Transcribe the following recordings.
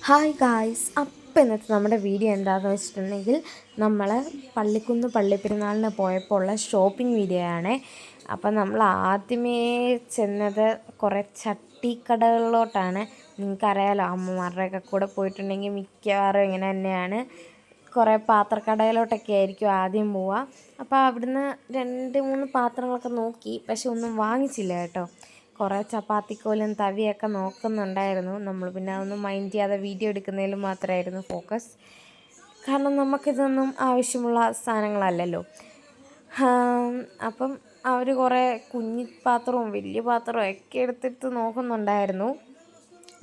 Hi guys, അപ്പം ഇന്നത്തെ നമ്മുടെ വീഡിയോ എന്താണെന്ന് വെച്ചിട്ടുണ്ടെങ്കിൽ നമ്മൾ പള്ളിക്കുന്ന് പള്ളിപ്പെരുന്നാളിന് പോയപ്പോൾ ഉള്ള ഷോപ്പിംഗ് വീഡിയോ ആണ്. അപ്പം നമ്മൾ ആദ്യമേ ചെന്നത് കുറേ ചട്ടിക്കടകളിലോട്ടാണ്. നിങ്ങൾക്കറിയാലോ, അമ്മമാരുടെയൊക്കെ കൂടെ പോയിട്ടുണ്ടെങ്കിൽ മിക്കവാറും ഇങ്ങനെ തന്നെയാണ്. കുറേ പാത്രക്കടയിലോട്ടൊക്കെ ആയിരിക്കും ആദ്യം പോവുക. അപ്പോൾ അവിടുന്ന് 2-3 പാത്രങ്ങളൊക്കെ നോക്കി, പക്ഷെ ഒന്നും വാങ്ങിച്ചില്ല കേട്ടോ. കുറേ ചപ്പാത്തിക്കോലും തവിയൊക്കെ നോക്കുന്നുണ്ടായിരുന്നു. നമ്മൾ പിന്നെ അതൊന്നും മൈൻഡ് ചെയ്യാതെ വീഡിയോ എടുക്കുന്നതിൽ മാത്രമായിരുന്നു ഫോക്കസ്. കാരണം നമുക്കിതൊന്നും ആവശ്യമുള്ള സാധനങ്ങളല്ലല്ലോ. അപ്പം അവർ കുറേ കുഞ്ഞി പാത്രവും വലിയ പാത്രവും ഒക്കെ എടുത്തിട്ട് നോക്കുന്നുണ്ടായിരുന്നു.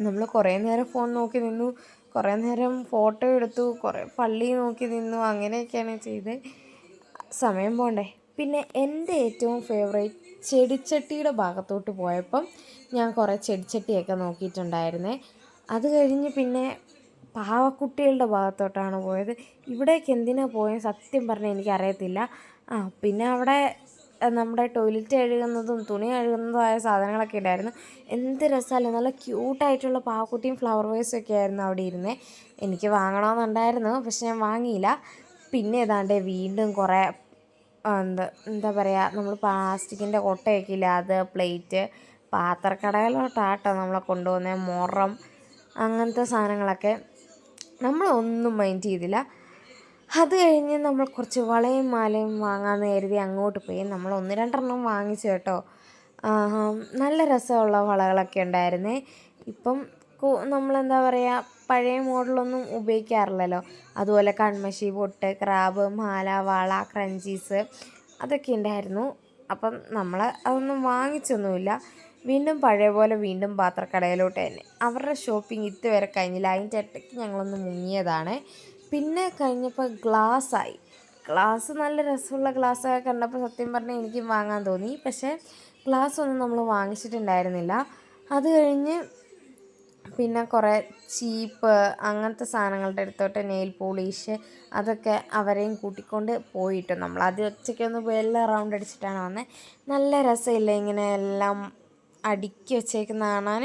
നമ്മൾ കുറേ നേരം ഫോൺ നോക്കി നിന്നു, കുറേ നേരം ഫോട്ടോ എടുത്തു, കുറേ പള്ളി നോക്കി നിന്നു. അങ്ങനെയൊക്കെയാണ് ചെയ്ത് സമയം പോണ്ടേ. പിന്നെ എൻ്റെ ഏറ്റവും ഫേവറേറ്റ് ചെടിച്ചട്ടിയുടെ ഭാഗത്തോട്ട് പോയപ്പം ഞാൻ കുറേ ചെടിച്ചട്ടിയൊക്കെ നോക്കിയിട്ടുണ്ടായിരുന്നേ. അത് കഴിഞ്ഞ് പിന്നെ പാവക്കുട്ടികളുടെ ഭാഗത്തോട്ടാണ് പോയത്. ഇവിടേക്ക് എന്തിനാണ് പോയത് സത്യം പറഞ്ഞാൽ എനിക്കറിയത്തില്ല. പിന്നെ അവിടെ നമ്മുടെ ടോയ്ലറ്റ് കഴുകുന്നതും തുണി കഴുകുന്നതുമായ സാധനങ്ങളൊക്കെ ഉണ്ടായിരുന്നു. എന്ത് രസമല്ലേ, നല്ല ക്യൂട്ടായിട്ടുള്ള പാവക്കുട്ടിയും ഫ്ലവർ വേസും ഒക്കെ ആയിരുന്നു അവിടെ ഇരുന്നേ. എനിക്ക് വാങ്ങണമെന്നുണ്ടായിരുന്നു, പക്ഷെ ഞാൻ വാങ്ങിയില്ല. പിന്നെ ഏതാണ്ട് വീണ്ടും കുറേ എന്താ പറയുക, നമ്മൾ പ്ലാസ്റ്റിക്കിൻ്റെ കൊട്ടയൊക്കെ ഇല്ല, അത് പ്ലേറ്റ് പാത്രക്കടയിലോട്ടാട്ടോ നമ്മളെ കൊണ്ടുപോകുന്നത്. മുറം അങ്ങനത്തെ സാധനങ്ങളൊക്കെ നമ്മളൊന്നും മൈൻഡ് ചെയ്തില്ല. അത് കഴിഞ്ഞ് നമ്മൾ കുറച്ച് വളയും മാലയും വാങ്ങാമെന്ന് കരുതി അങ്ങോട്ട് പോയി. നമ്മൾ 1-2 വാങ്ങിച്ചു കേട്ടോ. നല്ല രസമുള്ള വളകളൊക്കെ ഉണ്ടായിരുന്നേ. ഇപ്പം നമ്മളെന്താ പറയുക, പഴയ മോഡലൊന്നും ഉപയോഗിക്കാറില്ലല്ലോ. അതുപോലെ കൺമഷി, പൊട്ട്, ക്രാബ്, മാല, വള, ക്രഞ്ചീസ് അതൊക്കെ ഉണ്ടായിരുന്നു. അപ്പം നമ്മൾ അതൊന്നും വാങ്ങിച്ചൊന്നുമില്ല. വീണ്ടും പഴയ പോലെ വീണ്ടും പാത്രക്കടയിലോട്ട് തന്നെ. അവരുടെ ഷോപ്പിംഗ് ഇതുവരെ കഴിഞ്ഞില്ല, അതിൻ്റെ ഇടയ്ക്ക് ഞങ്ങളൊന്ന് മുങ്ങിയതാണ്. പിന്നെ കഴിഞ്ഞപ്പോൾ ഗ്ലാസ് നല്ല രസമുള്ള ഗ്ലാസ്സൊക്കെ കണ്ടപ്പോൾ സത്യം പറഞ്ഞാൽ എനിക്കും വാങ്ങാൻ തോന്നി. പക്ഷേ ഗ്ലാസ്സൊന്നും നമ്മൾ വാങ്ങിച്ചിട്ടുണ്ടായിരുന്നില്ല. അത് കഴിഞ്ഞ് പിന്നെ കുറേ ചീപ്പ് അങ്ങനത്തെ സാധനങ്ങളുടെ അടുത്തോട്ട് നെയിൽ പോളിഷ് അതൊക്കെ അവരെയും കൂട്ടിക്കൊണ്ട് പോയിട്ട് നമ്മൾ ആദ്യം ഒറ്റയ്ക്കൊന്ന് എല്ലാം റൗണ്ട് അടിച്ചിട്ടാണ് വന്നത്. നല്ല രസമില്ല ഇങ്ങനെ എല്ലാം അടുക്കി വെച്ചേക്കുന്ന കാണാൻ.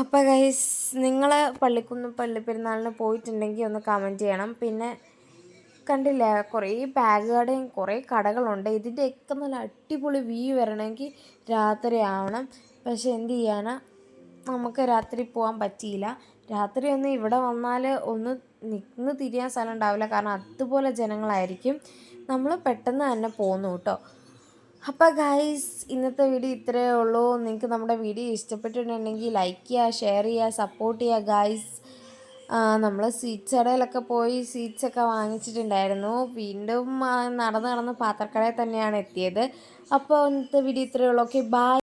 അപ്പോൾ ഗൈസ്, നിങ്ങൾ പള്ളിക്കുന്ന് പള്ളിപ്പെരുന്നാളിന് പോയിട്ടുണ്ടെങ്കിൽ ഒന്ന് കമൻറ്റ് ചെയ്യണം. പിന്നെ കണ്ടില്ലേ, കുറേ ബാഗ് കടയും കുറേ കടകളുണ്ട്. ഇതിൻ്റെയൊക്കെ നല്ല അടിപൊളി വ്യൂ വരണമെങ്കിൽ രാത്രി ആവണം. പക്ഷെ എന്ത് ചെയ്യാനാ, നമുക്ക് രാത്രി പോകാൻ പറ്റിയില്ല. രാത്രി ഒന്ന് ഇവിടെ വന്നാൽ ഒന്ന് നിന്ന് തിരിയാൻ സ്ഥലം ഉണ്ടാവില്ല, കാരണം അതുപോലെ ജനങ്ങളായിരിക്കും. നമ്മൾ പെട്ടെന്ന് തന്നെ പോന്നു കേട്ടോ. അപ്പോൾ ഗൈസ്, ഇന്നത്തെ വീഡിയോ ഇത്രയേ ഉള്ളൂ. നിങ്ങൾക്ക് നമ്മുടെ വീഡിയോ ഇഷ്ടപ്പെട്ടിട്ടുണ്ടെങ്കിൽ ലൈക്ക് ചെയ്യുക, ഷെയർ ചെയ്യുക, സപ്പോർട്ട് ചെയ്യുക ഗൈസ്. നമ്മൾ സ്വീറ്റ്സ് കടയിലൊക്കെ പോയി സ്വീറ്റ്സൊക്കെ വാങ്ങിച്ചിട്ടുണ്ടായിരുന്നു. വീണ്ടും നടന്ന് പാത്രക്കടയിൽ തന്നെയാണ് എത്തിയത്. അപ്പോൾ ഇന്നത്തെ വീഡിയോ ഇത്രയേ ഉള്ളൂ. Okay, by.